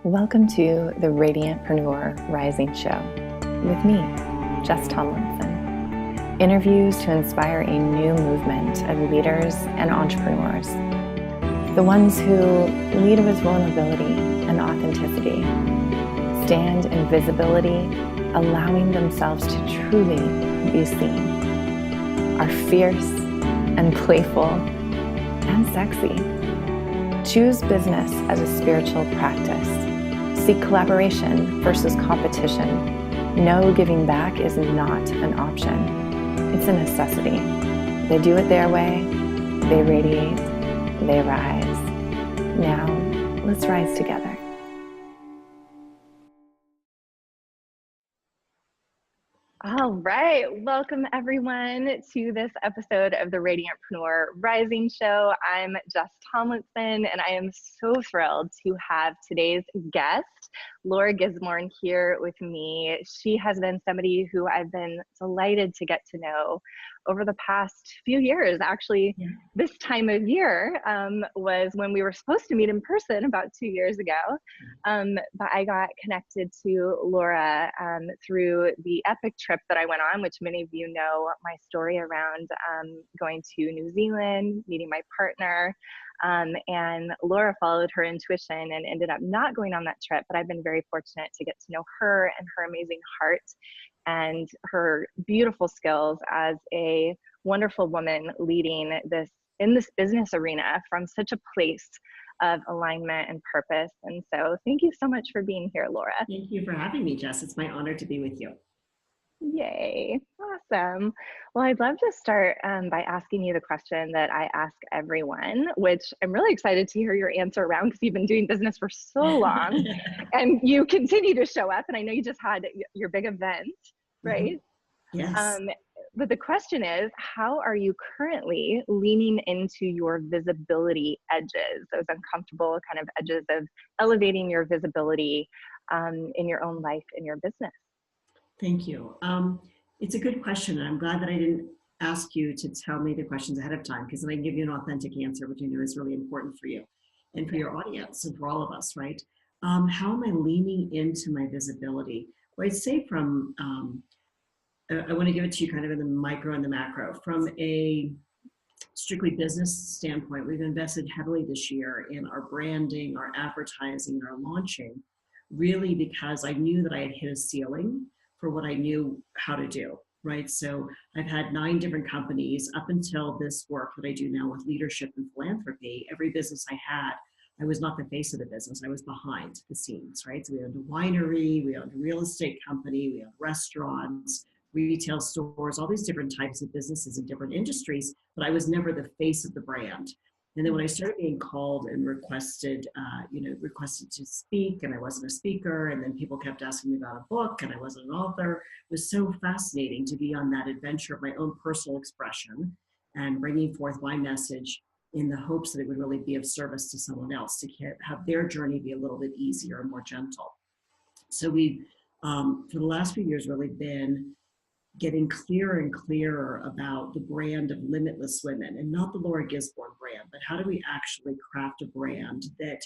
Welcome to the Radiantpreneur Rising Show with me, Jess Tomlinson. Interviews to inspire a new movement of leaders and entrepreneurs. The ones who lead with vulnerability and authenticity, stand in visibility, allowing themselves to truly be seen, are fierce and playful and sexy. Choose business as a spiritual practice. Seek collaboration versus competition. No, giving back is not an option. It's a necessity. They do it their way. They radiate. They rise. Now, let's rise together. All right. Welcome, everyone, to this episode of the Radiantpreneur Rising Show. I'm Jess Tomlinson, and I am so thrilled to have today's guest, Laura Gisborne, here with me. She has been somebody who I've been delighted to get to know over the past few years. Actually, this time of year was when we were supposed to meet in person about 2 years ago. But I got connected to Laura through the epic trip that I went on, which many of you know my story around going to New Zealand, meeting my partner. And Laura followed her intuition and ended up not going on that trip, but I've been very fortunate to get to know her and her amazing heart and her beautiful skills as a wonderful woman leading this in this business arena from such a place of alignment and purpose. And so thank you so much for being here, Laura. Thank you for having me, Jess. It's my honor to be with you. Yay. Awesome. Well, I'd love to start by asking you the question that I ask everyone, which I'm really excited to hear your answer around because you've been doing business for so long and you continue to show up. And I know you just had your big event, right? Yes. But the question is, how are you currently leaning into your visibility edges, those uncomfortable kind of edges of elevating your visibility in your own life, in your business? Thank you. It's a good question, and I'm glad that I didn't ask you to tell me the questions ahead of time, because then I can give you an authentic answer, which I know is really important for you and for your audience and for all of us, right? How am I leaning into my visibility? Well, I'd say from, I want to give it to you kind of in the micro and the macro. From a strictly business standpoint, we've invested heavily this year in our branding, our advertising, and our launching, really because I knew that I had hit a ceiling for what I knew how to do, right? So I've had 9 different companies up until this work that I do now with leadership and philanthropy. Every business I had, I was not the face of the business. I was behind the scenes, right? So we owned a winery, we owned a real estate company, we owned restaurants, retail stores, all these different types of businesses in different industries, but I was never the face of the brand. And then when I started being called and requested to speak, and I wasn't a speaker, and then people kept asking me about a book, and I wasn't an author, it was so fascinating to be on that adventure of my own personal expression and bringing forth my message in the hopes that it would really be of service to someone else, to have their journey be a little bit easier and more gentle. So we've, for the last few years, really been getting clearer and clearer about the brand of Limitless Women, and not the Laura Gisborne brand, but how do we actually craft a brand that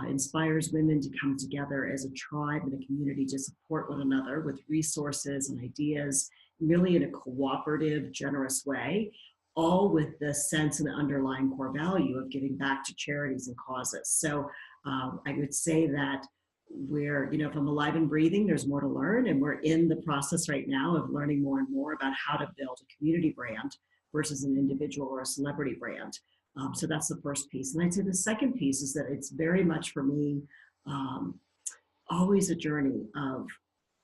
inspires women to come together as a tribe and a community to support one another with resources and ideas, really in a cooperative, generous way, all with the sense and the underlying core value of giving back to charities and causes. So I would say that if I'm alive and breathing, there's more to learn. And we're in the process right now of learning more and more about how to build a community brand versus an individual or a celebrity brand. So that's the first piece. And I'd say the second piece is that it's very much for me, always a journey of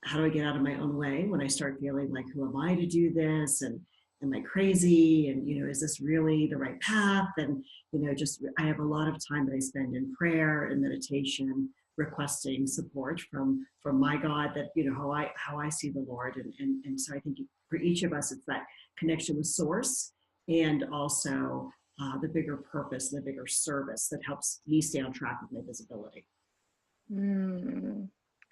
how do I get out of my own way when I start feeling like, who am I to do this? And am I crazy? And, is this really the right path? And, I have a lot of time that I spend in prayer and meditation, requesting support from my God, that how I see the Lord, and so I think for each of us it's that connection with Source, and also the bigger purpose, the bigger service that helps me stay on track with my visibility.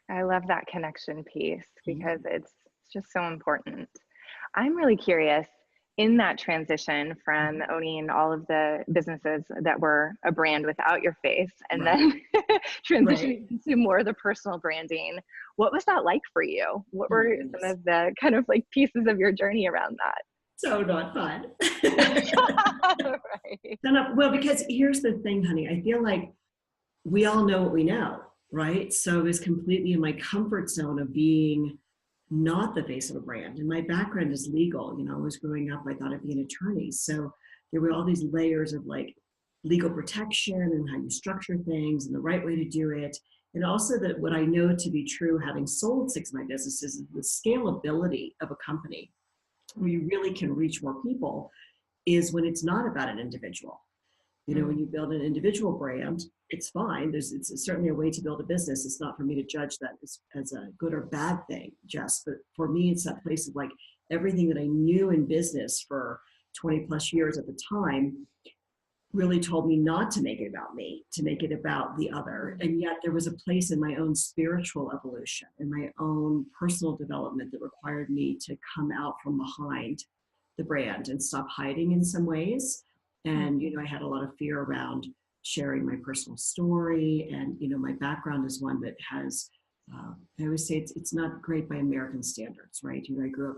I love that connection piece because it's just so important. I'm really curious, in that transition from owning all of the businesses that were a brand without your face, and Right. then transitioning Right. into more of the personal branding, what was that like for you? What Oh my were some goodness. of the kind of like pieces of your journey around that? So not fun. Right. Well, because here's the thing, honey. I feel like we all know what we know, right? So I was completely in my comfort zone of being not the face of a brand. And my background is legal. I was growing up, I thought I'd be an attorney. So there were all these layers of like legal protection and how you structure things and the right way to do it. And also that what I know to be true, having sold 6 of my businesses, is the scalability of a company where you really can reach more people is when it's not about an individual. When you build an individual brand, it's fine. It's certainly a way to build a business. It's not for me to judge that as a good or bad thing, Jess. But for me, it's that place of like everything that I knew in business for 20 plus years at the time really told me not to make it about me, to make it about the other. And yet there was a place in my own spiritual evolution and my own personal development that required me to come out from behind the brand and stop hiding in some ways. And, I had a lot of fear around sharing my personal story. And, my background is one that has, I always say it's not great by American standards, right? I grew up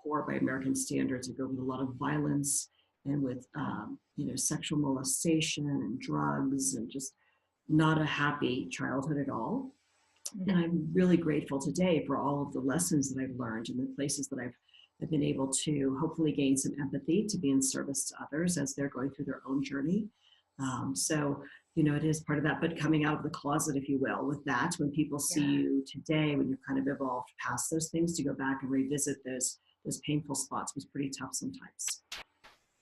poor by American standards. I grew up with a lot of violence and with, sexual molestation and drugs and just not a happy childhood at all. And I'm really grateful today for all of the lessons that I've learned and the places that I've been able to hopefully gain some empathy to be in service to others as they're going through their own journey. So, it is part of that, but coming out of the closet, if you will, with that, when people see you today, when you've kind of evolved past those things, to go back and revisit those painful spots was pretty tough sometimes.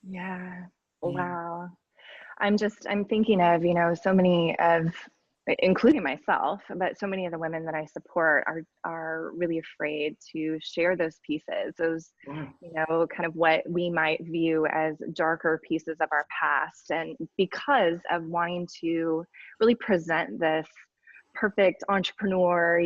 Yeah. Yeah. Wow. I'm thinking of, so many of, including myself, but so many of the women that I support are really afraid to share those pieces, those, kind of what we might view as darker pieces of our past. And because of wanting to really present this perfect entrepreneur,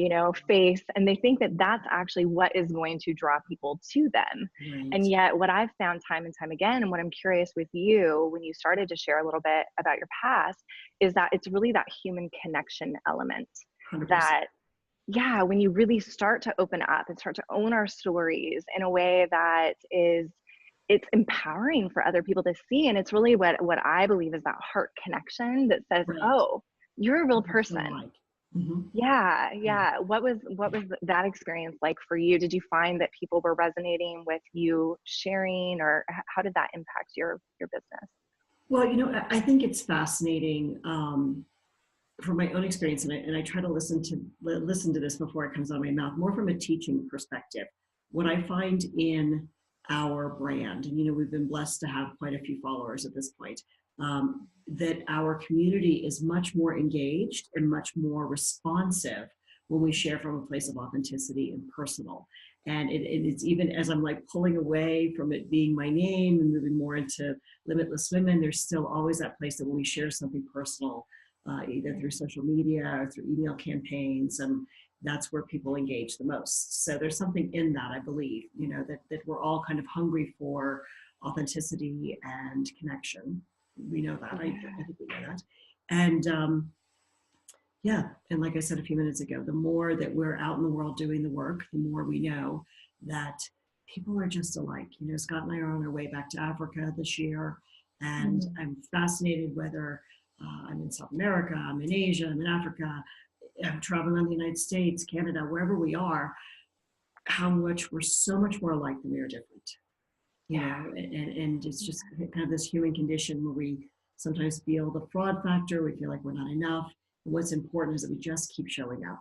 face, and they think that that's actually what is going to draw people to them. Right. And yet what I've found time and time again, and what I'm curious with you when you started to share a little bit about your past, is that it's really that human connection element 100%. that, yeah, when you really start to open up and start to own our stories in a way that it's empowering for other people to see. And it's really what I believe is that heart connection that says, Right. oh, you're a real person. Yeah. What was that experience like for you? Did you find that people were resonating with you sharing, or how did that impact your business? Well, I think it's fascinating from my own experience, and I try to listen to this before it comes out of my mouth, more from a teaching perspective. What I find in our brand, and we've been blessed to have quite a few followers at this point, that our community is much more engaged and much more responsive when we share from a place of authenticity and personal. And it's even as I'm like pulling away from it being my name and moving more into Limitless Women, there's still always that place that when we share something personal, either through social media or through email campaigns, and that's where people engage the most. So there's something in that, I believe, that we're all kind of hungry for authenticity and connection. We know that. I think we know that. And and like I said a few minutes ago, the more that we're out in the world doing the work, the more we know that people are just alike. Scott and I are on our way back to Africa this year, and I'm fascinated whether I'm in South America, I'm in Asia, I'm in Africa, I'm traveling around the United States, Canada, wherever we are, how much we're so much more alike than we are different. And it's just kind of this human condition where we sometimes feel the fraud factor, we feel like we're not enough. And what's important is that we just keep showing up.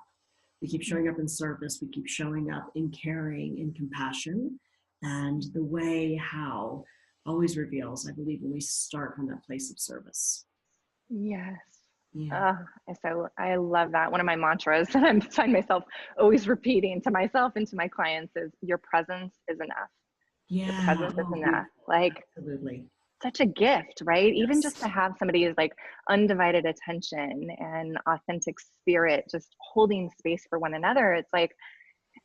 We keep showing up in service, we keep showing up in caring, in compassion, and the way how always reveals, I believe, when we start from that place of service. Yes. Yeah. So I love that. One of my mantras that I find myself always repeating to myself and to my clients is, your presence is enough. Yeah. Your presence is enough. Like, absolutely. Such a gift, right? Yes. Even just to have somebody's like undivided attention and authentic spirit, just holding space for one another. It's like,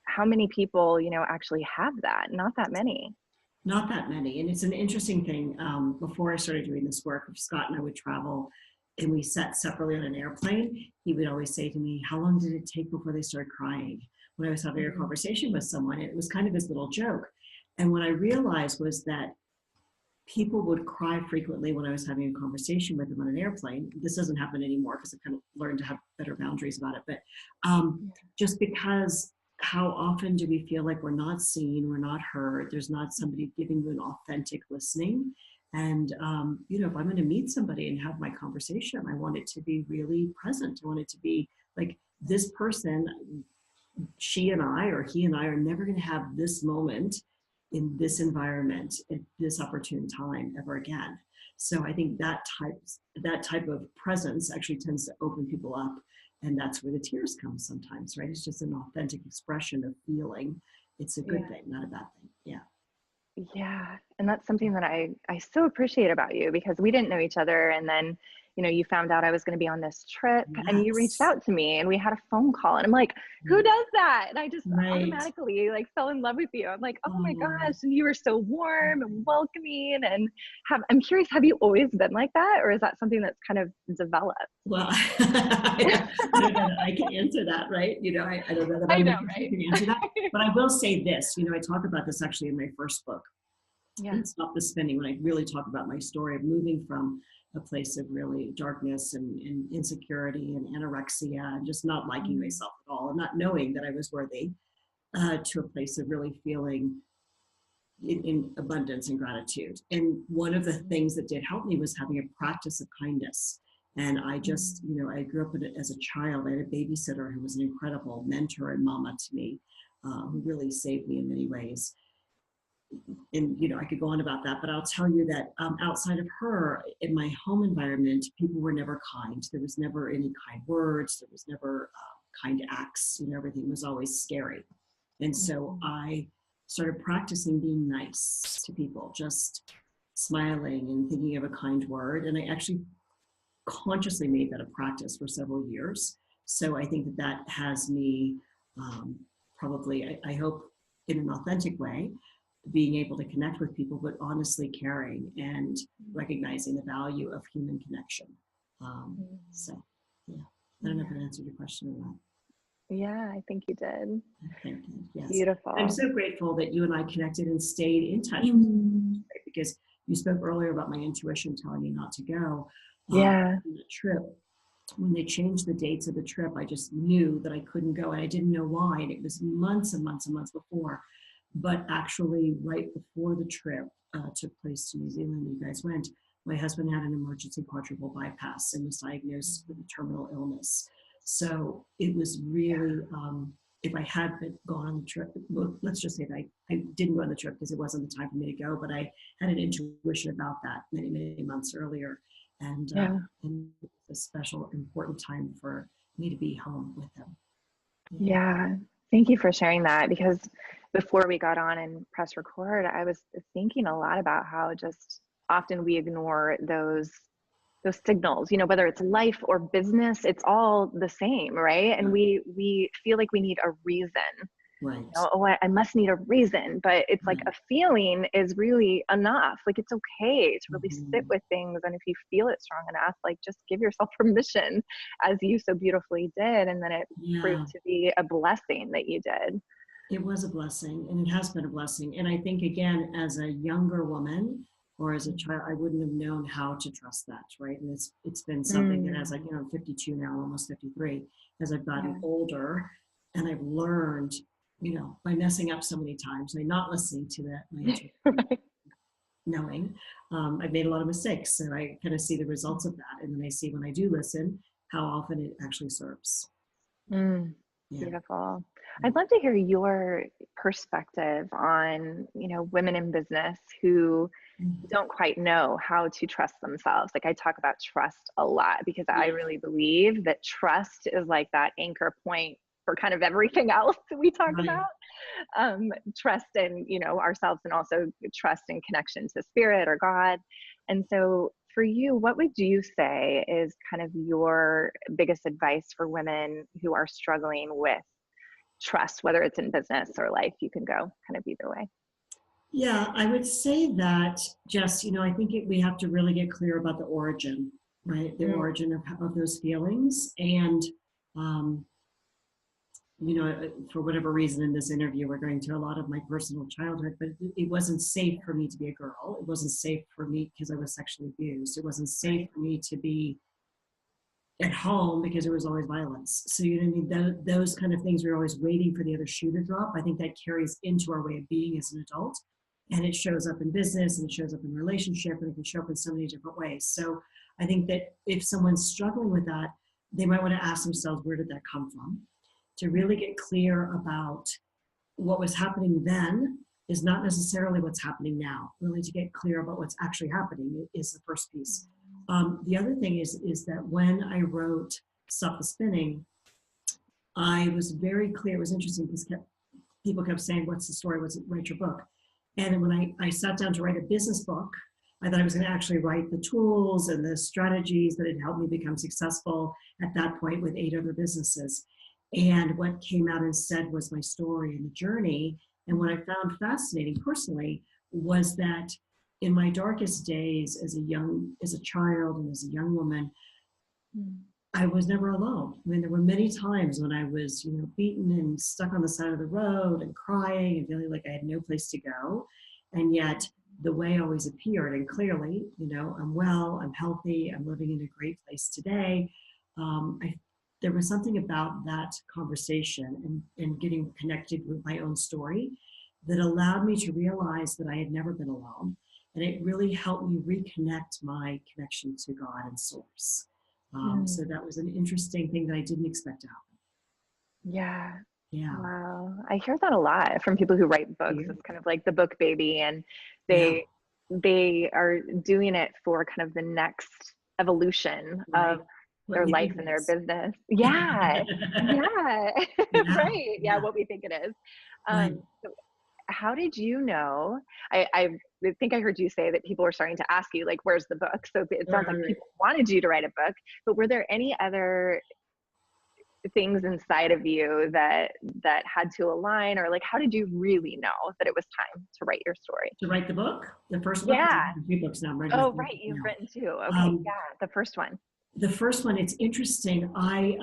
how many people, actually have that? Not that many. Not that many. And it's an interesting thing. Before I started doing this work, Scott and I would travel and we sat separately on an airplane. He would always say to me, how long did it take before they started crying? When I was having a conversation with someone, it was kind of his little joke. And what I realized was that people would cry frequently when I was having a conversation with them on an airplane. This doesn't happen anymore because I've kind of learned to have better boundaries about it. But just because how often do we feel like we're not seen, we're not heard, there's not somebody giving you an authentic listening. And, you know, if I'm going to meet somebody and have my conversation, I want it to be really present. I want it to be like this person, she and I, or he and I are never going to have this moment in this environment at this opportune time ever again. So I think that type of presence actually tends to open people up, and that's where the tears come sometimes, right? It's just an authentic expression of feeling. It's a good thing, not a bad thing. Yeah. Yeah. And that's something that I so appreciate about you, because we didn't know each other. And then, you know, you found out I was going to be on this trip and you reached Yes. out to me and we had a phone call and I'm like, who does that? And I just Right. automatically like fell in love with you. I'm like, oh my Oh. gosh. And you were so warm and welcoming. And I'm curious, have you always been like that? Or is that something that's kind of developed? Well, I don't know that I can answer that, right? You know, I don't know that I I'm the know, person who right? can answer that. But I will say this, you know, I talk about this actually in my first book, Yeah. and Stop the Spinning, when I really talk about my story of moving from a place of really darkness and insecurity and anorexia and just not liking myself at all and not knowing that I was worthy, to a place of really feeling in abundance and gratitude. And one of the things that did help me was having a practice of kindness. And I just, you know, I grew up as a child. I had a babysitter who was an incredible mentor and mama to me, who really saved me in many ways. And, you know, I could go on about that, but I'll tell you that outside of her, in my home environment, people were never kind. There was never any kind words. There was never kind acts. You know, everything was always scary. And so I started practicing being nice to people, just smiling and thinking of a kind word. And I actually consciously made that a practice for several years. So I think that that has me probably, I hope, in an authentic way, being able to connect with people, but honestly caring and recognizing the value of human connection. So, yeah, I don't know if I answered your question or not. Yeah, I think you did. Thank you. Yes. Beautiful. I'm so grateful that you and I connected and stayed in touch because you spoke earlier about my intuition telling me not to go. Yeah. The trip, when they changed the dates of the trip, I just knew that I couldn't go and I didn't know why. And it was months and months and months before. But actually, right before the trip took place to New Zealand, you guys went, my husband had an emergency quadruple bypass and was diagnosed with a terminal illness. So it was really, if I had been gone on the trip, well, let's just say that I didn't go on the trip because it wasn't the time for me to go, but I had an intuition about that many, many months earlier. And, and it was a special, important time for me to be home with him. Yeah. Thank you for sharing that, because before we got on and press record, I was thinking a lot about how just often we ignore those signals, you know, whether it's life or business, it's all the same, right? And we feel like we need a reason. Right. You know, oh, I must need a reason, but it's like a feeling is really enough. Like it's okay to really sit with things. And if you feel it strong enough, like just give yourself permission, as you so beautifully did. And then it proved to be a blessing that you did. It was a blessing, and it has been a blessing. And I think, again, as a younger woman or as a child, I wouldn't have known how to trust that, right? And it's been something that, as I'm 52 now, almost 53, as I've gotten older, and I've learned, you know, by messing up so many times, by not listening to that, my intuition, knowing I've made a lot of mistakes, and I kind of see the results of that. And then I see when I do listen, how often it actually serves. Beautiful. I'd love to hear your perspective on, you know, women in business who don't quite know how to trust themselves. Like I talk about trust a lot because I really believe that trust is like that anchor point for kind of everything else that we talk about. Trust in, you know, ourselves, and also trust and connection to spirit or God. And so for you, what would you say is kind of your biggest advice for women who are struggling with trust, whether it's in business or life? You can go kind of either way. Yeah, I would say that just, I think we have to really get clear about the origin, right? The Mm, origin of those feelings. And, um, for whatever reason in this interview, we're going to a lot of my personal childhood, but it wasn't safe for me to be a girl. It wasn't safe for me because I was sexually abused. It wasn't safe right. for me to be at home because there was always violence. So you know what I mean? Those kind of things, we're always waiting for the other shoe to drop. I think that carries into our way of being as an adult. And it shows up in business and it shows up in relationship and it can show up in so many different ways. So I think that if someone's struggling with that, they might want to ask themselves, where did that come from? To really get clear about what was happening then is not necessarily what's happening now. Really, to get clear about what's actually happening is the first piece. The other thing is that when I wrote Stop the Spinning, I was very clear. It was interesting because people kept saying, "What's the story? Write your book?" And when I sat down to write a business book, I thought I was going to actually write the tools and the strategies that had helped me become successful at that point with 8 other businesses. And what came out instead was my story and the journey. And what I found fascinating personally was that in my darkest days as a child and as a young woman, Mm, I was never alone. I mean, there were many times when I was, beaten and stuck on the side of the road and crying and feeling like I had no place to go. And yet the way always appeared. And clearly, I'm well, I'm healthy, I'm living in a great place today. There was something about that conversation and getting connected with my own story that allowed me to realize that I had never been alone. And it really helped me reconnect my connection to God and source. So mm. that was an interesting thing that I didn't expect to happen. Yeah. Yeah. Wow. I hear that a lot from people who write books. Yeah. It's kind of like the book baby, and Yeah. they they are doing it for kind of the next evolution of Right. What their we life think and it their is. business. Yeah. Yeah. Yeah. Right. Yeah, Yeah. what we think it is. Right. So how did you know? I think I heard you say that people were starting to ask you, like, where's the book? So it Right. sounds Right. like Right. people wanted you to write a book, but were there any other things inside of you that had to align, or like how did you really know that it was time to write your story? To write the book, the first book, because Yeah. I've written 2 books now. I'm writing the Oh, third right, book you've now. written two. Okay, Um, yeah, the first one. the first one, it's interesting. I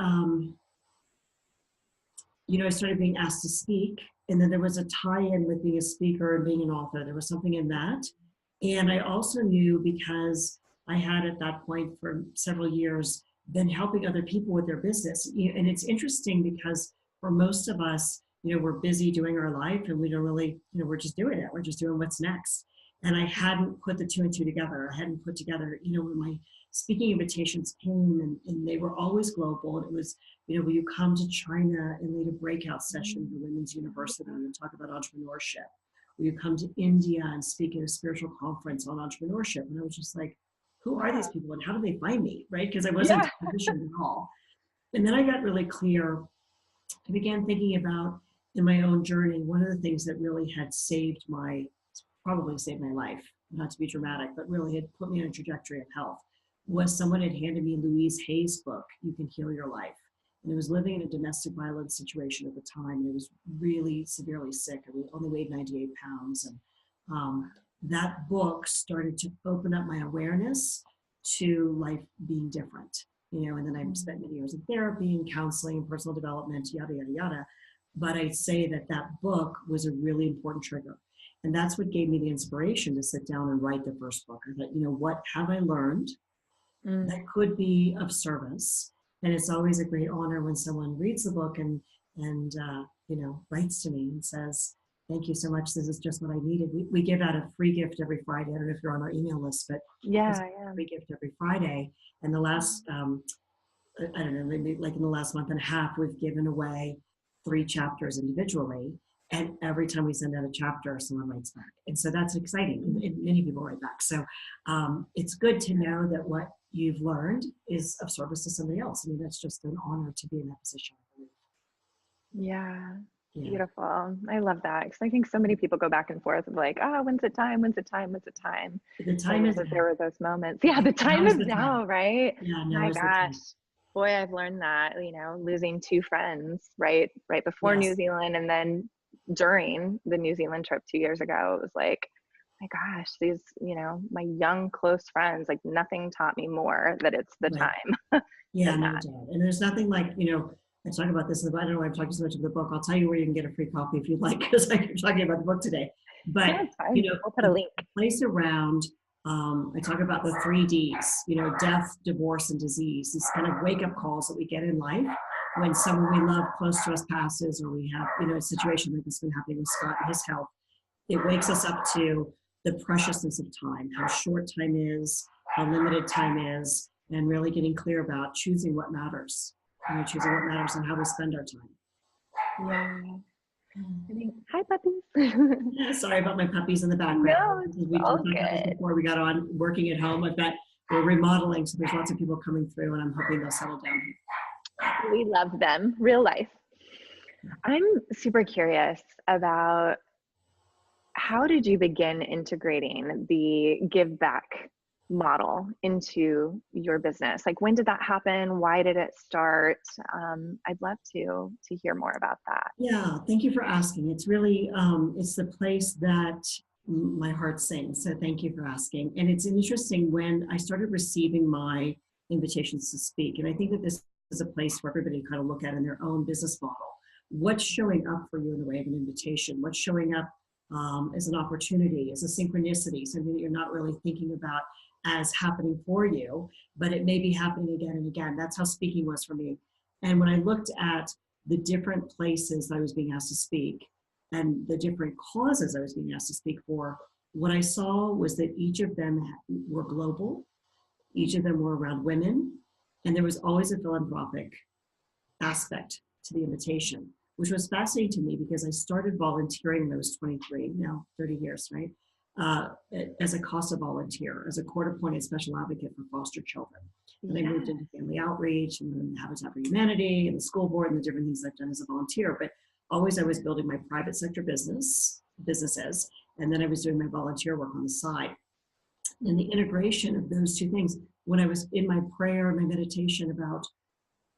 started being asked to speak, and then there was a tie-in with being a speaker and being an author. There was something in that. And I also knew because I had at that point for several years been helping other people with their business. And it's interesting because for most of us, we're busy doing our life and we don't really, we're just doing it. We're just doing what's next. And I hadn't put the 2 and 2 together. I hadn't put together, when my speaking invitations came and they were always global. And it was, will you come to China and lead a breakout session at the Women's University and talk about entrepreneurship? Will you come to India and speak at a spiritual conference on entrepreneurship? And I was just like, who are these Wow. people and how do they find me? Right? Because I wasn't Yeah. positioned at all. And then I got really clear. I began thinking about in my own journey, one of the things that really had probably saved my life, not to be dramatic, but really had put me on a trajectory of health, was someone had handed me Louise Hay's book, You Can Heal Your Life. And I was living in a domestic violence situation at the time. And I was really severely sick. I only weighed 98 pounds. And that book started to open up my awareness to life being different. And then I spent many years in therapy and counseling and personal development, yada, yada, yada. But I'd say that book was a really important trigger. And that's what gave me the inspiration to sit down and write the first book. I thought, what have I learned that Mm. could be of service? And it's always a great honor when someone reads the book and writes to me and says, "Thank you so much. This is just what I needed." We give out a free gift every Friday. I don't know if you're on our email list, but Yeah, it's I a am. free gift every Friday. And the last, I don't know, maybe like in the last month and a half, we've given away 3 chapters individually. And every time we send out a chapter, someone writes back. And so that's exciting. And many people write back. So it's good to know that what you've learned is of service to somebody else. I mean, that's just an honor to be in that position, I believe. Yeah. Yeah. Beautiful. I love that because I think so many people go back and forth of like, oh, when's it time? When's it time? When's it time? The But I time love is that there now. were those moments. Yeah, Yeah. the Now time is is the time. now, right? Yeah. Now My is the gosh. time. Boy, I've learned that, losing 2 friends, right before New Yes. Zealand, and then during the New Zealand trip 2 years ago, it was like, my gosh, these, my young, close friends, like nothing taught me more that it's the Right. time Yeah, than no that. doubt. And there's nothing like, I talk about this, I don't know why I'm talking so much of the book. I'll tell you where you can get a free copy if you'd like, because I'm talking about the book today. But, Yeah, it's fine. We'll put a the link. place around, I talk about the 3 Ds, death, divorce, and disease, these kind of wake up calls that we get in life when someone we love close to us passes, or we have, a situation like this been happening with Scott and his health. It wakes us up to the preciousness of time, how short time is, how limited time is, and really getting clear about choosing what matters, choosing what matters and how we spend our time. Yeah. Hi, puppies. Sorry about my puppies in the background. No, We all talked about this good. before we got on, working at home. We're remodeling, so there's lots of people coming through, and I'm hoping they'll settle down. We love them. Real life. I'm super curious about, how did you begin integrating the give back model into your business? Like, when did that happen? Why did it start? I'd love to hear more about that. Yeah, thank you for asking. It's really, it's the place that my heart sings. So thank you for asking. And it's interesting, when I started receiving my invitations to speak, and I think that this is a place for everybody to kind of look at in their own business model. What's showing up for you in the way of an invitation? What's showing up as an opportunity, as a synchronicity, something that you're not really thinking about as happening for you, but it may be happening again and again. That's how speaking was for me. And when I looked at the different places that I was being asked to speak and the different causes I was being asked to speak for, what I saw was that each of them were global, each of them were around women, and there was always a philanthropic aspect to the invitation, which was fascinating to me because I started volunteering when I was 23, now 30 years, right? As a CASA volunteer, as a court-appointed special advocate for foster children. And I moved into family outreach and then Habitat for Humanity and the school board and the different things I've done as a volunteer. But always I was building my private sector businesses, and then I was doing my volunteer work on the side. And the integration of those two things, when I was in my prayer, my meditation about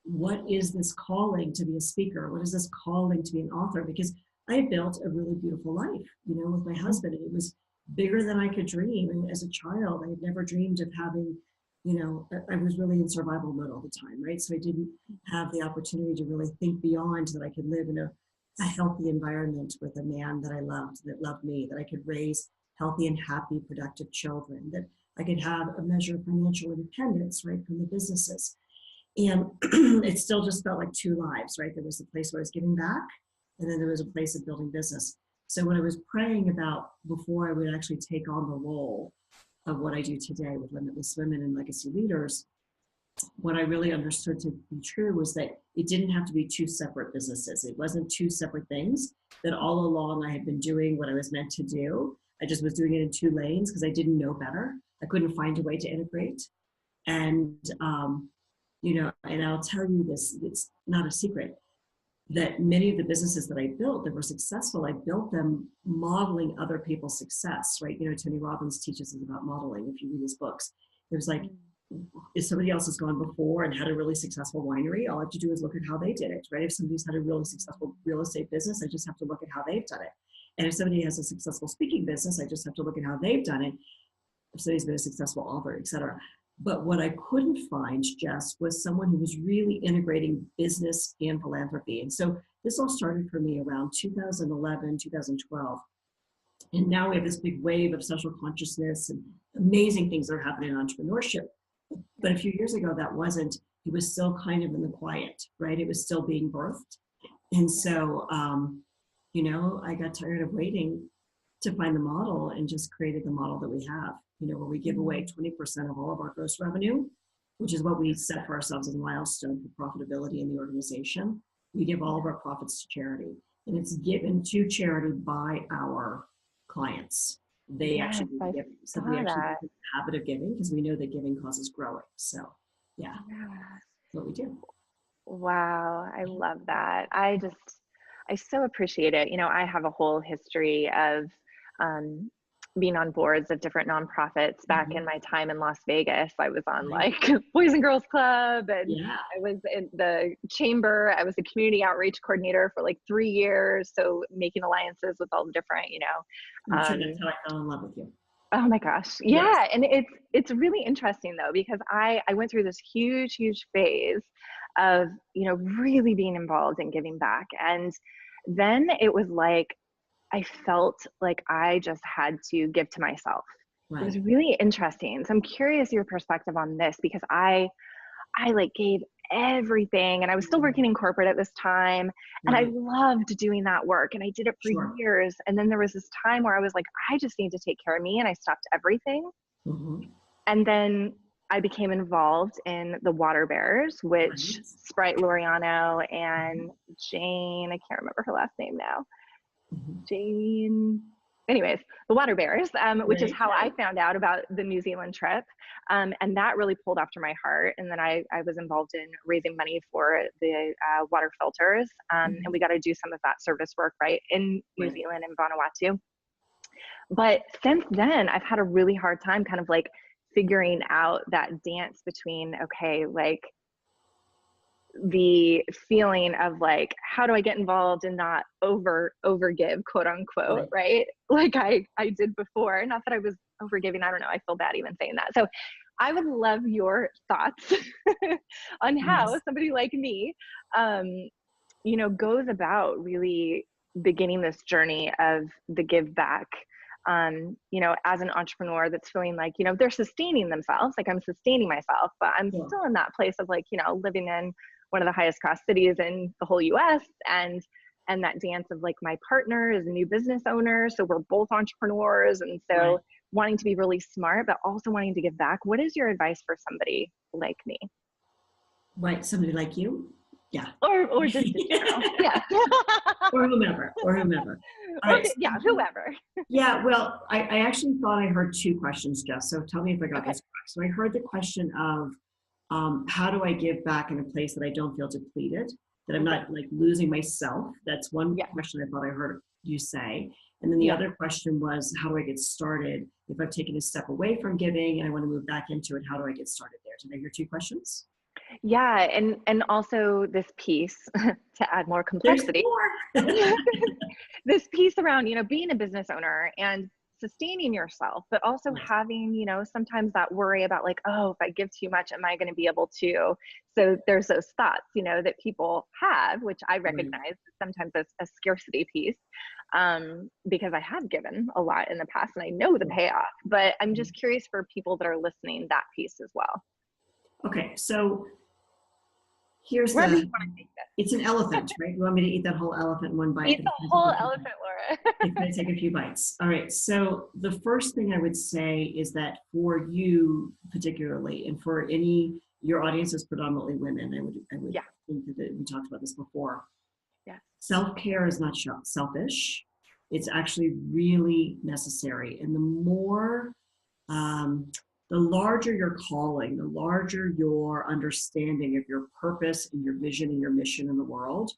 what is this calling to be a speaker? What is this calling to be an author? Because I had built a really beautiful life, with my husband, and it was bigger than I could dream. And as a child, I had never dreamed of having, I was really in survival mode all the time, right? So I didn't have the opportunity to really think beyond that I could live in a healthy environment with a man that I loved, that loved me, that I could raise healthy and happy, productive children, that I could have a measure of financial independence, right, from the businesses. And it still just felt like two lives, right? There was a place where I was giving back, and then there was a place of building business. So when I was praying about, before I would actually take on the role of what I do today with Limitless Women and Legacy Leaders, what I really understood to be true was that it didn't have to be two separate businesses. It wasn't two separate things, that all along I had been doing what I was meant to do. I just was doing it in two lanes because I didn't know better. I couldn't find a way to integrate. And, and I'll tell you this, it's not a secret, that many of the businesses that I built that were successful, I built them modeling other people's success, right? Tony Robbins teaches us about modeling if you read his books. It was like, if somebody else has gone before and had a really successful winery, all I have to do is look at how they did it, right? If somebody's had a really successful real estate business, I just have to look at how they've done it. And if somebody has a successful speaking business, I just have to look at how they've done it. If somebody's been a successful author, et cetera. But what I couldn't find, Jess, was someone who was really integrating business and philanthropy. And so this all started for me around 2011, 2012. And now we have this big wave of social consciousness and amazing things that are happening in entrepreneurship. But a few years ago, that wasn't, it was still kind of in the quiet, right? It was still being birthed. And so, I got tired of waiting to find the model and just created the model that we have, where we give away 20% of all of our gross revenue, which is what we set for ourselves as a milestone for profitability in the organization. We give all of our profits to charity, and it's given to charity by our clients. They actually give, so we actually have the habit of giving because we know that giving causes growing. So that's what we do. Wow, I love that. I so appreciate it. I have a whole history of being on boards of different nonprofits back in my time in Las Vegas. I was on like Boys and Girls Club, and I was in the chamber. I was a community outreach coordinator for like 3 years. So making alliances with all the different, you know. I'm sure that's how I fell in love with you. Oh my gosh. Yeah. Yes. And it's really interesting though, because I went through this huge phase of, you know, really being involved in giving back. And then it was like, I felt like I just had to give to myself. It was really interesting. So I'm curious your perspective on this, because I like gave everything, and I was still working in corporate at this time, and I loved doing that work, and I did it for years. And then there was this time where I was like, I just need to take care of me, and I stopped everything. And then I became involved in the Water Bears, which Sprite Loriano and Jane, I can't remember her last name now. Jane, anyways, the Water Bears, which is how I found out about the New Zealand trip. And that really pulled after my heart. And then I was involved in raising money for the water filters. And we got to do some of that service work, right, in New Zealand and Vanuatu. But since then, I've had a really hard time kind of like figuring out that dance between, okay, like the feeling of like, how do I get involved and not overgive, quote unquote, right? Like I did before. Not that I was overgiving. I don't know. I feel bad even saying that. So I would love your thoughts on how somebody like me, you know, goes about really beginning this journey of the give back. You know, as an entrepreneur that's feeling like, you know, they're sustaining themselves, like I'm sustaining myself, but I'm still in that place of like, you know, living in one of the highest cost cities in the whole US, and that dance of like my partner is a new business owner. So we're both entrepreneurs. And so wanting to be really smart, but also wanting to give back. What is your advice for somebody like me? Right. Somebody like you? Yeah. Or just, you know, or whomever. All right. Whoever. Yeah. Well, I actually thought I heard 2 questions, Jess. So tell me if I got this correct. So I heard the question of, how do I give back in a place that I don't feel depleted, that I'm not like losing myself? That's one question I thought I heard you say. And then the other question was, how do I get started if I've taken a step away from giving and I want to move back into it? How do I get started there? Did I hear 2 questions? Yeah. And also this piece to add more complexity, this piece around, you know, being a business owner and sustaining yourself, but also having, you know, sometimes that worry about like, oh, if I give too much, am I going to be able to? So there's those thoughts, you know, that people have, which I recognize sometimes as a scarcity piece, because I have given a lot in the past and I know the payoff, but I'm just curious for people that are listening, that piece as well. Okay. So here's it's an elephant, right? You want me to eat that whole elephant in one bite? Eat the whole elephant, Laura. It's going to take a few bites. All right. So the first thing I would say is that for you particularly, and for your audience is predominantly women, I would think that we talked about this before. Yeah. Self-care is not selfish. It's actually really necessary. And the more, the larger your calling, the larger your understanding of your purpose and your vision and your mission in the world,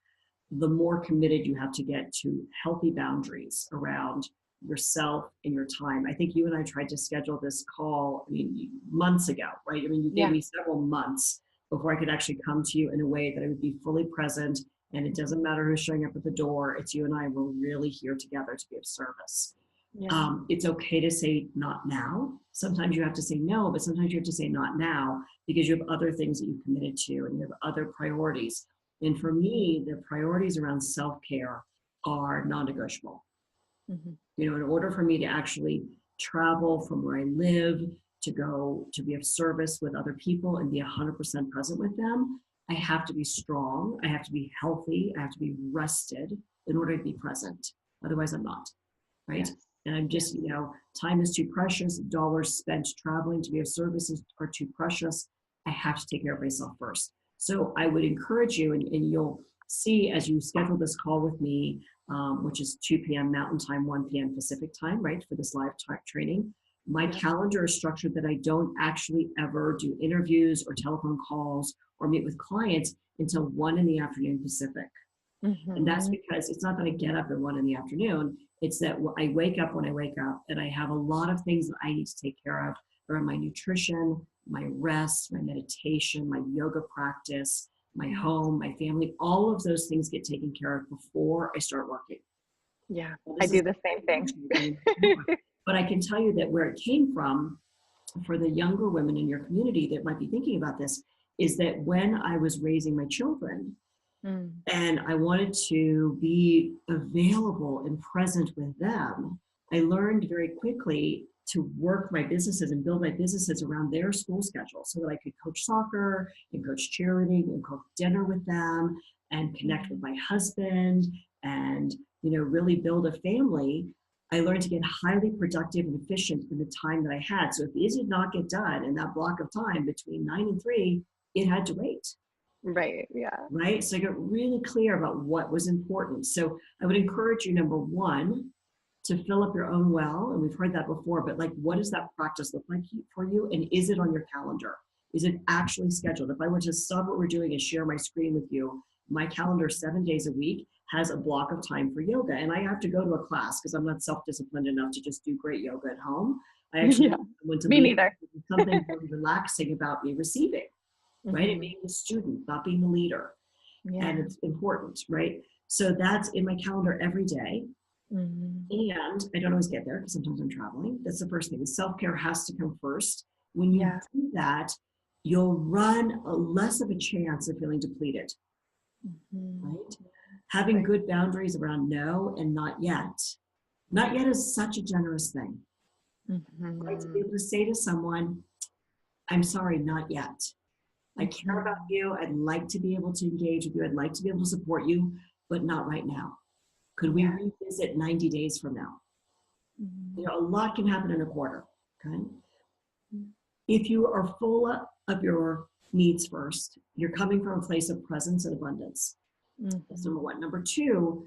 the more committed you have to get to healthy boundaries around yourself and your time. I think you and I tried to schedule this call, months ago, right? I mean, you gave me several months before I could actually come to you in a way that I would be fully present. And it doesn't matter who's showing up at the door. It's you and I. We're really here together to be of service. It's okay to say not now. Sometimes you have to say no, but sometimes you have to say not now because you have other things that you've committed to and you have other priorities. And for me, the priorities around self-care are non-negotiable. You know, in order for me to actually travel from where I live to go to be of service with other people and be 100% present with them, I have to be strong. I have to be healthy. I have to be rested in order to be present. Otherwise, I'm not, right? Yes. And I'm just, you know, time is too precious. Dollars spent traveling to be of services are too precious. I have to take care of myself first. So I would encourage you, and you'll see as you schedule this call with me, which is 2 p.m. Mountain Time, 1 p.m. Pacific Time, right, for this live training. My calendar is structured that I don't actually ever do interviews or telephone calls or meet with clients until 1 in the afternoon Pacific. And that's Mhm. because it's not that I get up at 1 in the afternoon. It's that I wake up when I wake up, and I have a lot of things that I need to take care of around my nutrition, my rest, my meditation, my yoga practice, my home, my family. All of those things get taken care of before I start working. Yeah, Well, I this is do the same thing. but I can tell you that where it came from for the younger women in your community that might be thinking about this is that when I was raising my children, Mm. and I wanted to be available and present with them, I learned very quickly to work my businesses and build my businesses around their school schedule so that I could coach soccer and coach cheerleading and cook dinner with them and connect with my husband and, you know, really build a family. I learned to get highly productive and efficient in the time that I had. So if these did not get done in that block of time between 9 and 3, it had to wait. Right. Yeah. Right? So I got really clear about what was important. So I would encourage you, number one, to fill up your own well. And we've heard that before, but like, what does that practice look like for you? And is it on your calendar? Is it actually scheduled? If I were to stop what we're doing and share my screen with you, my calendar 7 days a week has a block of time for yoga. And I have to go to a class because I'm not self-disciplined enough to just do great yoga at home. I actually Yeah. want to Me lead neither. something really relaxing about me receiving, right? And Mhm. being the student, not being the leader. And Yeah. it's important, right? So that's in my calendar every day. Mhm. And I don't always get there because sometimes I'm traveling. That's the first thing. The self-care has to come first. When you Yeah. do that, you'll run a less of a chance of feeling depleted, Mhm. right? Having Right. good boundaries around no and not yet. Not yet is such a generous thing, right? To be Mhm. able to say to someone, I'm sorry, not yet. I care about Mhm. you. I'd like to be able to engage with you. I'd like to be able to support you, but not right now. Could we Yeah. revisit 90 days from now? You Mhm. know, a lot can happen in a quarter. Okay. If you are full of your needs first, you're coming from a place of presence and abundance. That's number Mhm. one. Number two,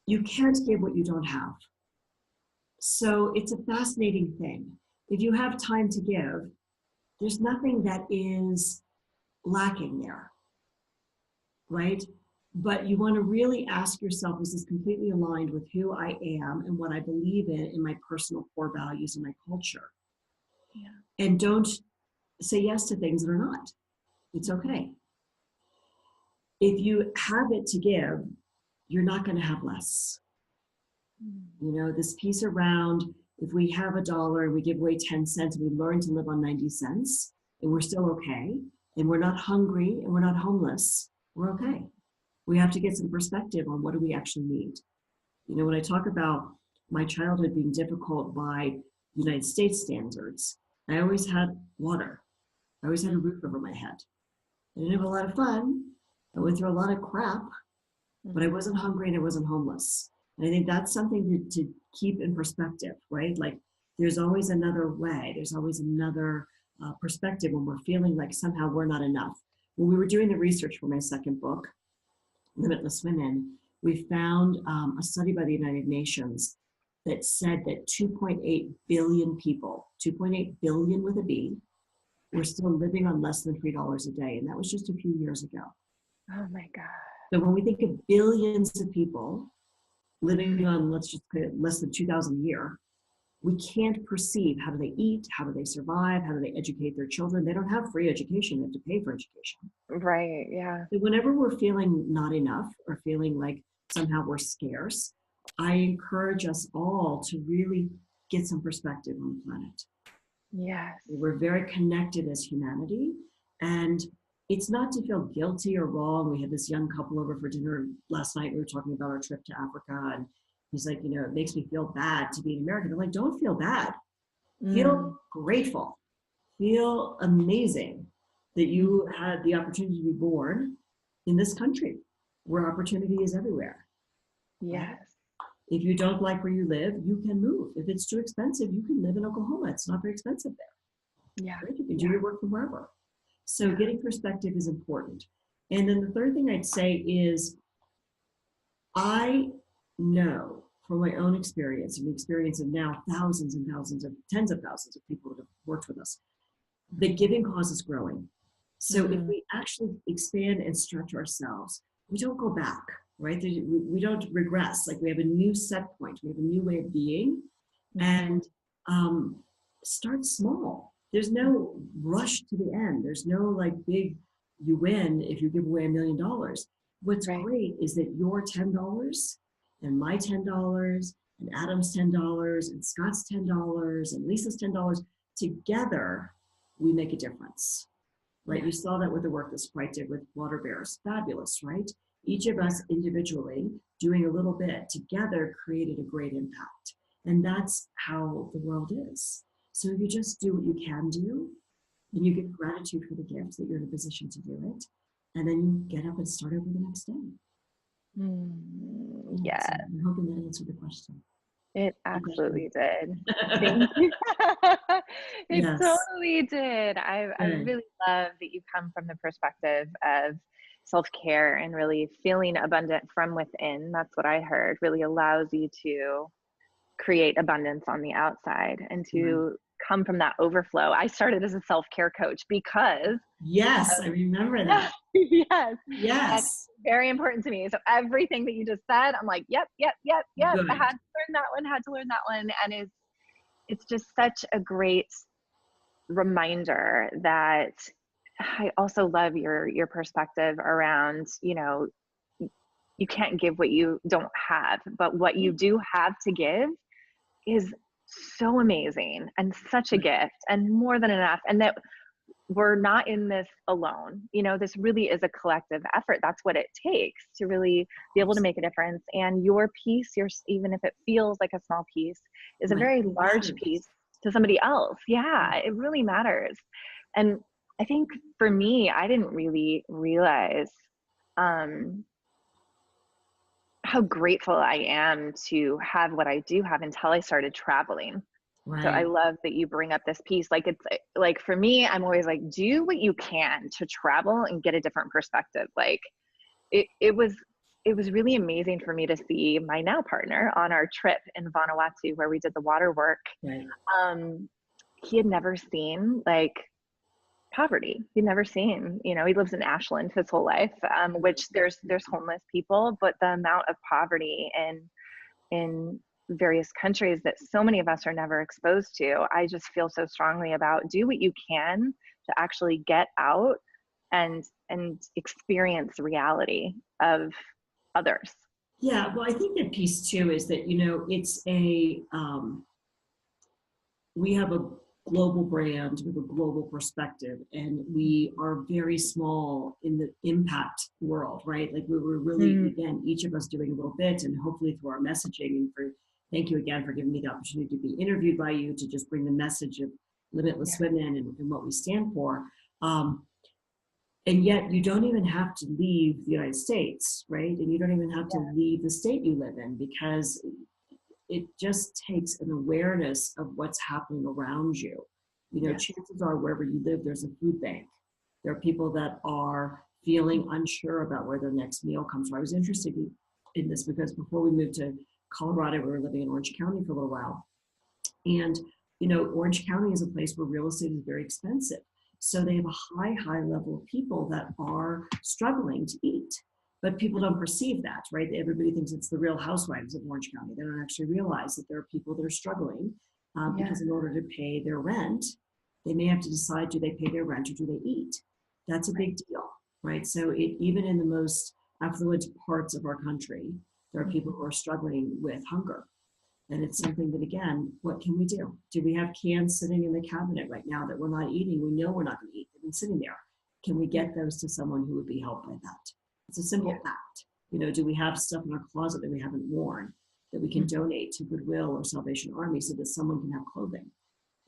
you can't give what you don't have. So it's a fascinating thing. If you have time to give, there's nothing that is lacking there, right? But you want to really ask yourself, is this completely aligned with who I am and what I believe in my personal core values and my culture? Yeah. And don't say yes to things that are not. It's Mhm. okay. If you have it to give, you're not going to have less. Mhm. You know, this piece around if we have $1 and we give away 10 cents, we learn to live on 90 cents and we're still okay, and we're not hungry and we're not homeless, we're okay. We have to get some perspective on what do we actually need. You know, when I talk about my childhood being difficult by United States standards, I always had water. I always had a roof over my head. I didn't have a lot of fun. I went through a lot of crap, but I Mhm. wasn't hungry and I wasn't homeless. And I think that's something to keep in perspective, right? Like there's always another way. There's always another perspective when we're feeling like somehow we're not enough. When we were doing the research for my second book, Limitless Women, we found a study by the United Nations that said that 2.8 billion people, 2.8 billion with a B, were still living on less than $3 a day. And that was just a few years ago. Oh my God. So when we think of billions of people living on, let's just put it, less than 2,000 a year, we can't perceive how do they eat, how do they survive, how do they educate their children. They don't have free education, they have to pay for education. Right. Yeah. So whenever we're feeling not enough or feeling like somehow we're scarce, I encourage us all to really get some perspective on the planet. Yes. We're very connected as humanity, and it's not to feel guilty or wrong. We had this young couple over for dinner last night. We were talking about our trip to Africa, and he's like, you know, it makes me feel bad to be an American. I'm like, don't feel bad. Feel Mm. grateful. Feel amazing that you Mhm. had the opportunity to be born in this country where opportunity is everywhere, right? Yes. If you don't like where you live, you can move. If it's too expensive, you can live in Oklahoma. It's not very expensive Yeah. there, right? You can do Yeah. your work from wherever. So Yeah. getting perspective is important. And then the third thing I'd say is I know from my own experience and the experience of now thousands and thousands of tens of thousands of people that have worked with us, the giving cause is growing. So if Mhm. we actually expand and stretch ourselves, we don't go back, right? We don't regress. Like we have a new set point. We have a new way of being, and start small. There's no rush to the end. There's no like big, you win if you give away $1 million. What's great is that your $10 and my $10 and Adam's $10 and Scott's $10 and Lisa's $10, together, we make a difference. Right? Yeah. You saw that with the work that Sprite did with water bears. Fabulous, right? Each of us individually doing a little bit together created a great impact. And that's how the world is. So you just do what you can do, and you give gratitude for the gift that you're in a position to do it. And then you get up and start over the next day. Yes. So I'm hoping that answered the question. It absolutely did. Thank you. It totally did. I really love that you come from the perspective of self-care and really feeling abundant from within. That's what I heard. Really allows you to create abundance on the outside and to come from that overflow. I started as a self-care coach because I remember that. Yes. That's very important to me. So everything that you just said, I'm like, yep. Good. I had to learn that one. And it's just such a great reminder that I also love your perspective around, you can't give what you don't have, but what you do have to give is so amazing and such a gift and more than enough. And that we're not in this alone. This really is a collective effort. That's what it takes to really be able to make a difference. And your piece, even if it feels like a small piece, is a very large piece to somebody else. Yeah, it really matters. And I think for me, I didn't really realize how grateful I am to have what I do have until I started traveling. So I love that you bring up this piece. Like, it's like, for me, I'm always like, do what you can to travel and get a different perspective. Like it was really amazing for me to see my now partner on our trip in Vanuatu, where we did the water work. He had never seen like poverty. He'd never seen, he lives in Ashland his whole life, which there's homeless people, but the amount of poverty in various countries that so many of us are never exposed to. I just feel so strongly about do what you can to actually get out and experience the reality of others. Yeah, well, I think that piece too is that, it's we have a global brand with a global perspective, and we are very small in the impact world, right? Like we were really, again, each of us doing a little bit, and hopefully through our messaging, and thank you again for giving me the opportunity to be interviewed by you to just bring the message of Limitless Women and what we stand for. And yet you don't even have to leave the United States, right? And you don't even have to leave the state you live in, because it just takes an awareness of what's happening around you. Chances are wherever you live, there's a food bank. There are people that are feeling unsure about where their next meal comes from. I was interested in this because before we moved to Colorado, we were living in Orange County for a little while. And, Orange County is a place where real estate is very expensive. So they have a high level of people that are struggling to eat. But people don't perceive that, right? Everybody thinks it's the Real Housewives of Orange County. They don't actually realize that there are people that are struggling because in order to pay their rent, they may have to decide, do they pay their rent or do they eat? That's a big deal, right? So even in the most affluent parts of our country, there are people who are struggling with hunger. And it's something that, again, what can we do? Do we have cans sitting in the cabinet right now that we're not eating? We know we're not going to eat. They've been sitting there. Can we get those to someone who would be helped by that? It's a simple act. Do we have stuff in our closet that we haven't worn that we can donate to Goodwill or Salvation Army so that someone can have clothing?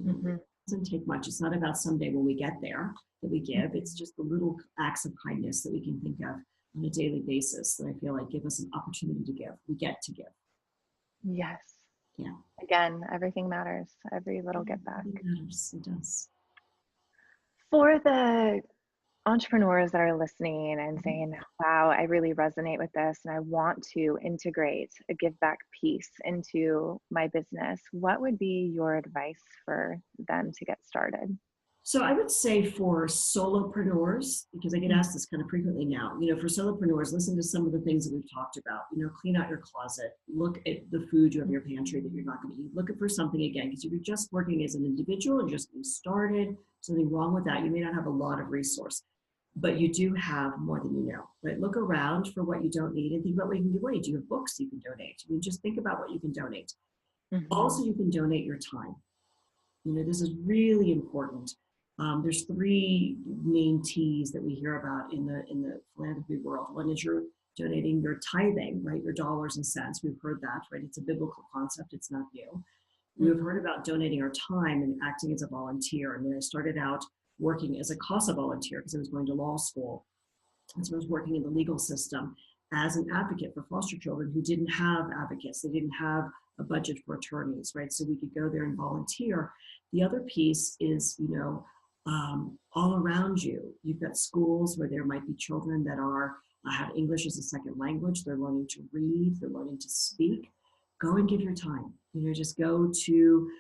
It doesn't take much. It's not about someday when we get there that we give. It's just the little acts of kindness that we can think of on a daily basis that I feel like give us an opportunity to give. We get to give. Yes. Yeah. Again, everything matters. Every little get back. It matters. It does. For the entrepreneurs that are listening and saying, wow, I really resonate with this and I want to integrate a give back piece into my business, what would be your advice for them to get started? So I would say for solopreneurs, because I get asked this kind of frequently now, for solopreneurs, listen to some of the things that we've talked about. Clean out your closet, look at the food you have in your pantry that you're not going to eat, looking for something again, because if you're just working as an individual and just getting started, something wrong with that, you may not have a lot of resource, but you do have more than you know, right? Look around for what you don't need and think about what you can give away. Do you have books you can donate? Just think about what you can donate. Also, you can donate your time. This is really important. There's three main T's that we hear about in the philanthropy world. One is you're donating your tithing, right? Your dollars and cents. We've heard that, right? It's a biblical concept. It's not new. We've heard about donating our time and acting as a volunteer. And then I started out working as a CASA volunteer because I was going to law school. And so I was working in the legal system as an advocate for foster children who didn't have advocates. They didn't have a budget for attorneys, right? So we could go there and volunteer. The other piece is, all around you, you've got schools where there might be children that have English as a second language. They're learning to read, they're learning to speak. Go and give your time. Just go to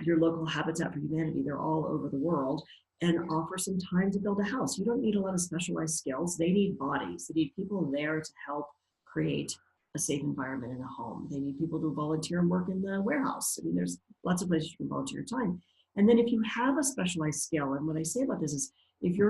your local Habitat for Humanity. They're all over the world, and offer some time to build a house. You don't need a lot of specialized skills. They need bodies. They need people there to help create a safe environment in a home. They need people to volunteer and work in the warehouse. There's lots of places you can volunteer your time. And then if you have a specialized skill, and what I say about this is, if you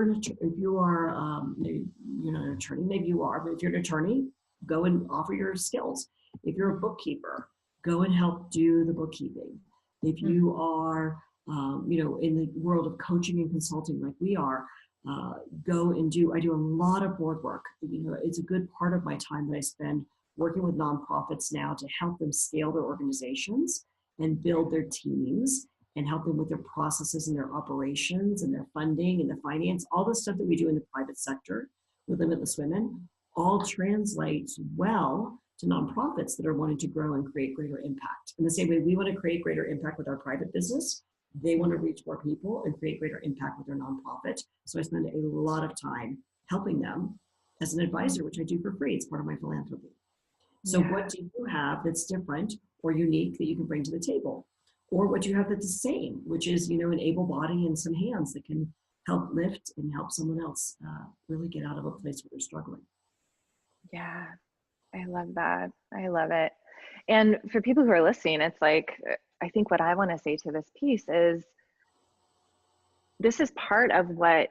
are, maybe you're not an attorney, maybe you are, but if you're an attorney, go and offer your skills. If you're a bookkeeper, go and help do the bookkeeping. If you are, in the world of coaching and consulting like we are, I do a lot of board work. It's a good part of my time that I spend working with nonprofits now to help them scale their organizations and build their teams and help them with their processes and their operations and their funding and the finance. All the stuff that we do in the private sector with Limitless Women all translates well to nonprofits that are wanting to grow and create greater impact. In the same way we want to create greater impact with our private business, they want to reach more people and create greater impact with their nonprofit. So I spend a lot of time helping them as an advisor, which I do for free. It's part of my philanthropy. So what do you have that's different or unique that you can bring to the table? Or what do you have that's the same, which is, an able body and some hands that can help lift and help someone else really get out of a place where they're struggling. Yeah, I love that. I love it. And for people who are listening, it's like, I think what I want to say to this piece is, this is part of what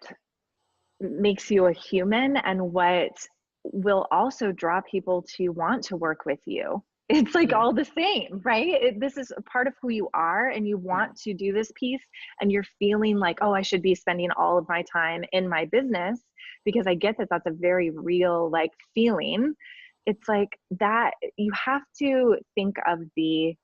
makes you a human and what will also draw people to want to work with you. It's like all the same, right? This is a part of who you are, and you want to do this piece, and you're feeling like, oh, I should be spending all of my time in my business, because I get that that's a very real feeling. It's like that you have to think of the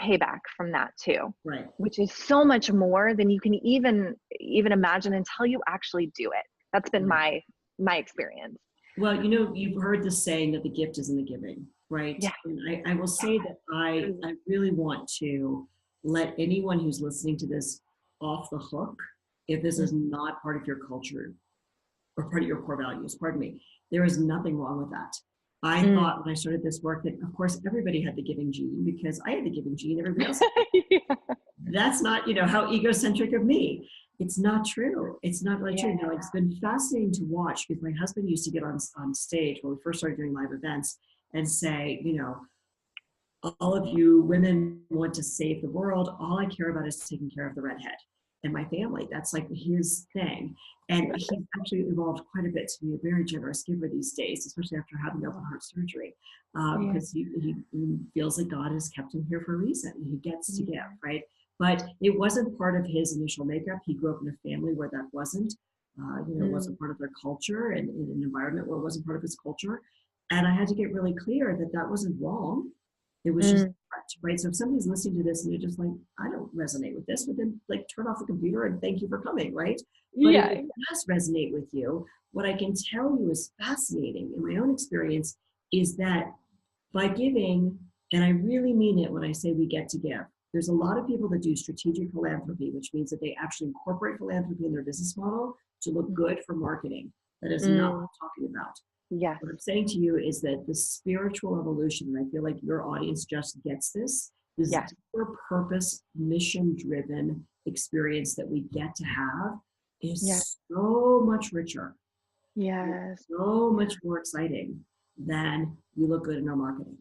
payback from that too, right? Which is so much more than you can even imagine until you actually do it. That's been my experience. Well, you've heard the saying that the gift is in the giving, right? Yeah. And I will say that I really want to let anyone who's listening to this off the hook if this is not part of your culture or part of your core values. Pardon me. There is nothing wrong with that. I thought when I started this work that, of course, everybody had the giving gene, because I had the giving gene, everybody else. That's not, how egocentric of me. It's not true. It's not really true. Now, it's been fascinating to watch, because my husband used to get on stage when we first started doing live events and say, all of you women want to save the world. All I care about is taking care of the redhead and my family. That's like his thing. And he's actually evolved quite a bit to be a very generous giver these days, especially after having open heart surgery, because he feels that God has kept him here for a reason. He gets to give, right? But it wasn't part of his initial makeup. He grew up in a family where that wasn't, it wasn't part of their culture, and in an environment where it wasn't part of his culture. And I had to get really clear that that wasn't wrong. It was just right. So if somebody's listening to this and you're just like, I don't resonate with this, but then turn off the computer and thank you for coming, right? But if it does resonate with you, what I can tell you is fascinating in my own experience is that by giving, and I really mean it when I say we get to give, there's a lot of people that do strategic philanthropy, which means that they actually incorporate philanthropy in their business model to look good for marketing. That is not what I'm talking about. Yes. What I'm saying to you is that the spiritual evolution, and I feel like your audience just gets this deeper purpose, mission-driven experience that we get to have Yeah. is so much richer, Yes. so much more exciting than we look good in our marketing.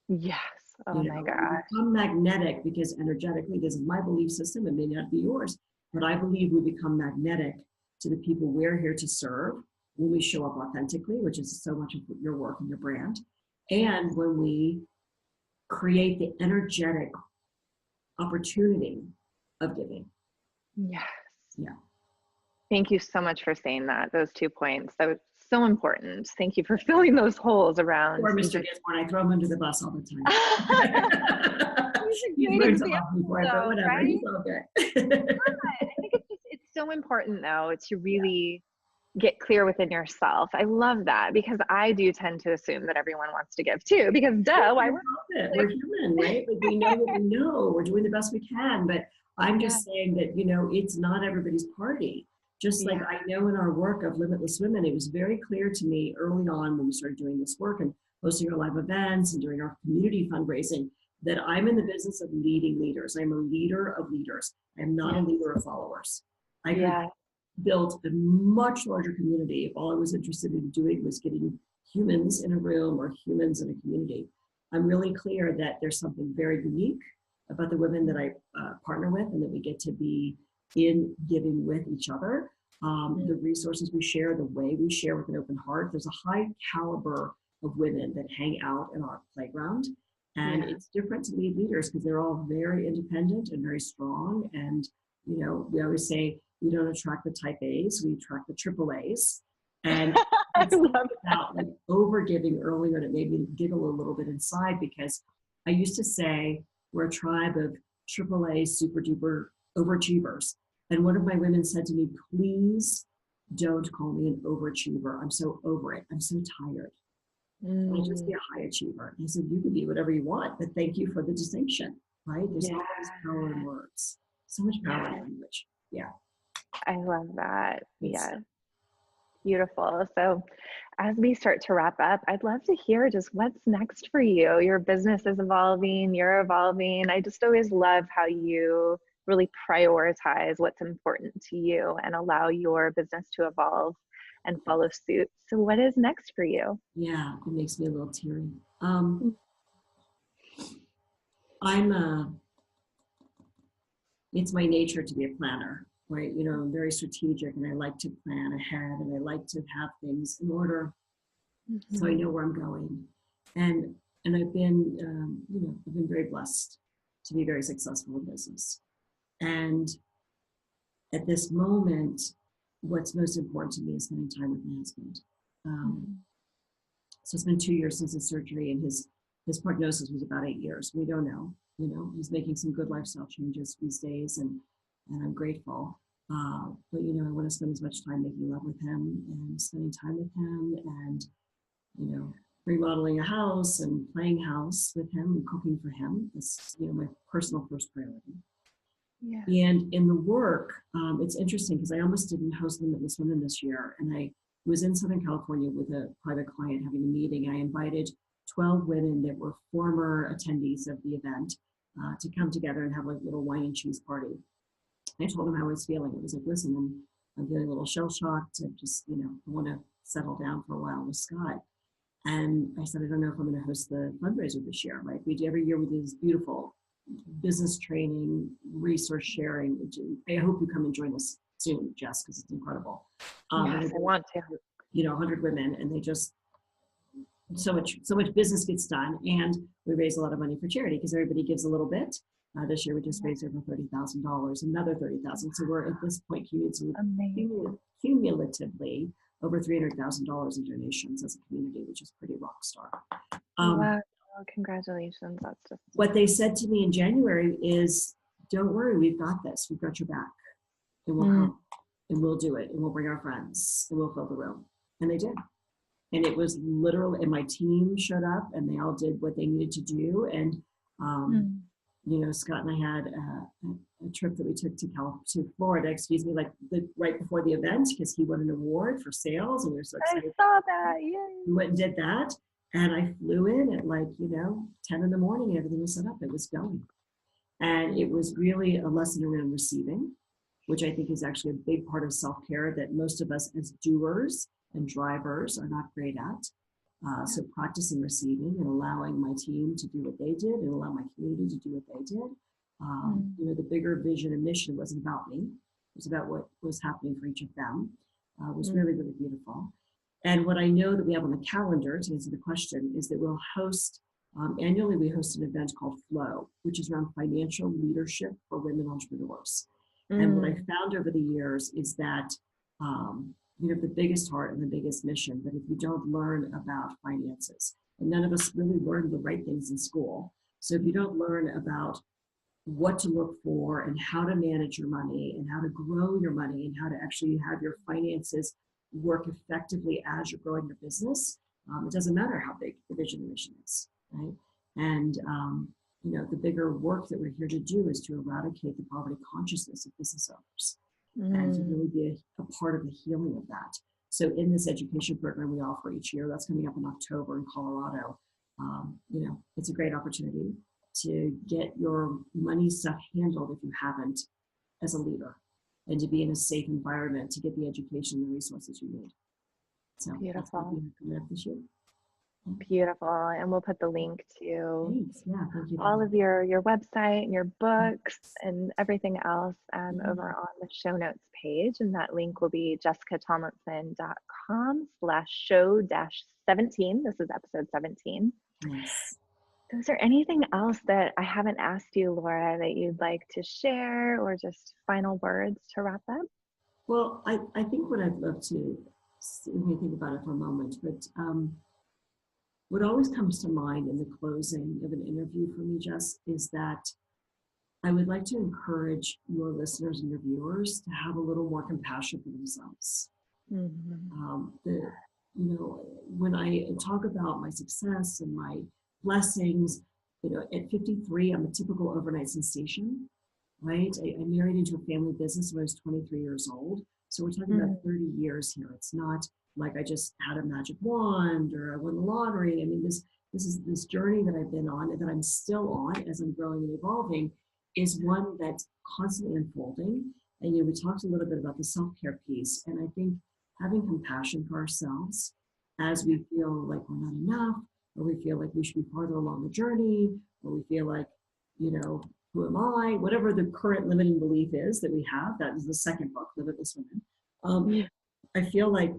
Yes. Oh You my know, we gosh. become magnetic because energetically, this is my belief system, it may not be yours, but I believe we become magnetic to the people we're here to serve when we show up authentically, which is so much of your work and your brand, and when we create the energetic opportunity of giving. Yes. Yeah. Thank you so much for saying that, those 2 points. That was so important. Thank you for filling those holes around. Or Mr. Just Gisborne, I throw him under the bus all the time. He's a He's great learned to love me example for it, but though, whatever, right? he's all good. I think it's so important though to really get clear within yourself. I love that because I do tend to assume that everyone wants to give too, because duh, why would We're human, right? Like we know what we know. We're doing the best we can. But I'm yeah, just saying that, you know, it's not everybody's party. Just like yeah, I know in our work of Limitless Women, it was very clear to me early on when we started doing this work and hosting our live events and doing our community fundraising that I'm in the business of leading leaders. I'm a leader of leaders. I'm not a yeah, leader of followers. I could yeah, built a much larger community if all I was interested in doing was getting humans in a room or humans in a community. I'm really clear that there's something very unique about the women that I partner with and that we get to be in giving with each other. The resources we share, the way we share with an open heart. There's a high caliber of women that hang out in our playground. And yeah. it's different to lead leaders because they're all very independent and very strong. And, you know, we always say, we don't attract the type A's, we attract the triple A's. And I it's love about like over giving earlier, and it made me giggle a little bit inside because I used to say we're a tribe of triple A super duper overachievers. And one of my women said to me, please don't call me an overachiever. I'm so over it. I'm so tired. I'll just be a high achiever. And I said, you can be whatever you want, but thank you for the distinction, right? There's yeah, always power in words, so much power in yeah. language. Yeah. I love that. It's, Yeah. Beautiful. So, as we start to wrap up, I'd love to hear just what's next for you. Your business is evolving, you're evolving. I just always love how you really prioritize what's important to you and allow your business to evolve and follow suit. So, what is next for you? yeah, it makes me a little teary. I'm it's my nature to be a planner, right? You know, I'm very strategic and I like to plan ahead and I like to have things in order so I know where I'm going. And I've been, you know, I've been very blessed to be very successful in business. And at this moment, what's most important to me is spending time with my husband. So it's been 2 years since his surgery, and his prognosis was about 8 years. We don't know. You know, he's making some good lifestyle changes these days, and I'm grateful. But you know, I want to spend as much time making love with him and spending time with him, and you know, remodeling a house and playing house with him and cooking for him. That's, you know, my personal first priority. Yeah. And in the work, it's interesting because I almost didn't host Limitless Women this year. And I was in Southern California with a private client having a meeting. I invited 12 women that were former attendees of the event to come together and have like a little wine and cheese party. I told them how I was feeling. It was like, listen, I'm feeling a little shell shocked. I just, you know, I want to settle down for a while with Scott. And I said, I don't know if I'm going to host the fundraiser this year, right? We do every year with these beautiful business training, resource sharing. I hope you come and join us soon, Jess, because it's incredible. Yes, I want to. You know, 100 women, and they just so much business gets done, and we raise a lot of money for charity because everybody gives a little bit. This year we just raised over $30,000, another 30,000. So we're at this point cumulatively over $300,000 in donations as a community, which is pretty rock star. Wow, congratulations. That's just what they said to me in January is, don't worry, we've got this. We've got your back. And we'll come and we'll do it. And we'll bring our friends and we'll fill the room. And they did. And it was literally, and my team showed up and they all did what they needed to do. And, you know, Scott and I had a trip that we took to Florida, like right before the event, because he won an award for sales. And we were so excited. I saw that. Yay. We went and did that. And I flew in at like, you know, 10 in the morning, everything was set up, it was going. And it was really a lesson around receiving. which I think is actually a big part of self-care that most of us as doers and drivers are not great at. So practicing receiving and allowing my team to do what they did and allow my community to do what they did. You know, the bigger vision and mission wasn't about me. It was about what was happening for each of them. Was really, really beautiful. And what I know that we have on the calendar, to answer the question, is that we'll host, annually we host an event called Flow, which is around financial leadership for women entrepreneurs. And what I found over the years is that you have the biggest heart and the biggest mission, but if you don't learn about finances, and none of us really learn the right things in school. So if you don't learn about what to look for and how to manage your money and how to grow your money and how to actually have your finances work effectively as you're growing your business, it doesn't matter how big the vision and mission is, right? And you know, the bigger work that we're here to do is to eradicate the poverty consciousness of business owners and to really be a part of the healing of that. So in this education program we offer each year, that's coming up in October in Colorado, you know, it's a great opportunity to get your money stuff handled if you haven't as a leader, and to be in a safe environment to get the education and the resources you need. So Beautiful. That's coming up this year. Beautiful. And we'll put the link to Thanks. Yeah, thank you. all of your website and your books and everything else over on the show notes page. And that link will be jessicatomlinson.com/show-17. This is episode 17. Yes. So is there anything else that I haven't asked you, Laura, that you'd like to share, or just final words to wrap up? Well, I think what I'd love to, let me think about it for a moment, but what always comes to mind in the closing of an interview for me, Jess, is that I would like to encourage your listeners and your viewers to have a little more compassion for themselves. You know, when I talk about my success and my blessings, you know, at 53, I'm a typical overnight sensation, right? I married into a family business when I was 23 years old. So we're talking about 30 years here. It's not like I just had a magic wand or I won the lottery. I mean, this journey that I've been on and that I'm still on as I'm growing and evolving is one that's constantly unfolding. And, you know, we talked a little bit about the self-care piece. And I think having compassion for ourselves as we feel like we're not enough, or we feel like we should be farther along the journey, or we feel like, you know, who am I? Whatever the current limiting belief is that we have, that is the second book, Limitless Women. I feel like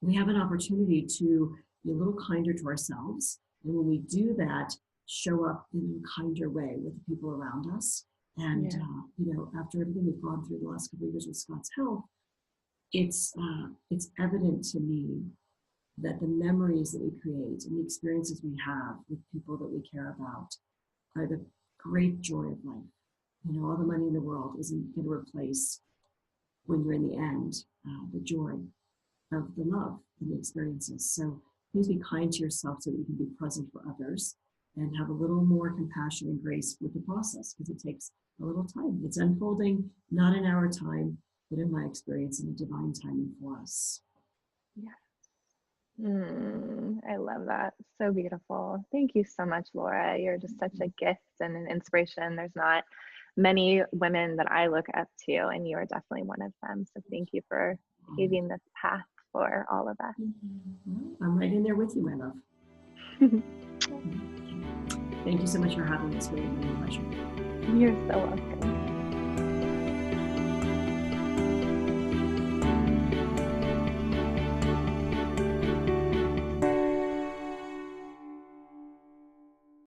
we have an opportunity to be a little kinder to ourselves. And when we do that, show up in a kinder way with the people around us. And, you know, after everything we've gone through the last couple of years with Scott's health, it's evident to me that the memories that we create and the experiences we have with people that we care about are the great joy of life. You know, all the money in the world isn't going to replace, when you're in the end, the joy of the love and the experiences. So please be kind to yourself so that you can be present for others and have a little more compassion and grace with the process, because it takes a little time. It's unfolding, not in our time, but in my experience, in a divine timing for us. I love that. So beautiful. Thank you so much, Laura. You're just such a gift and an inspiration. There's not many women that I look up to, and you are definitely one of them. So thank you for paving this path for all of us. I'm right in there with you, my love. Thank you so much for having this. Really, really a pleasure. You're so welcome.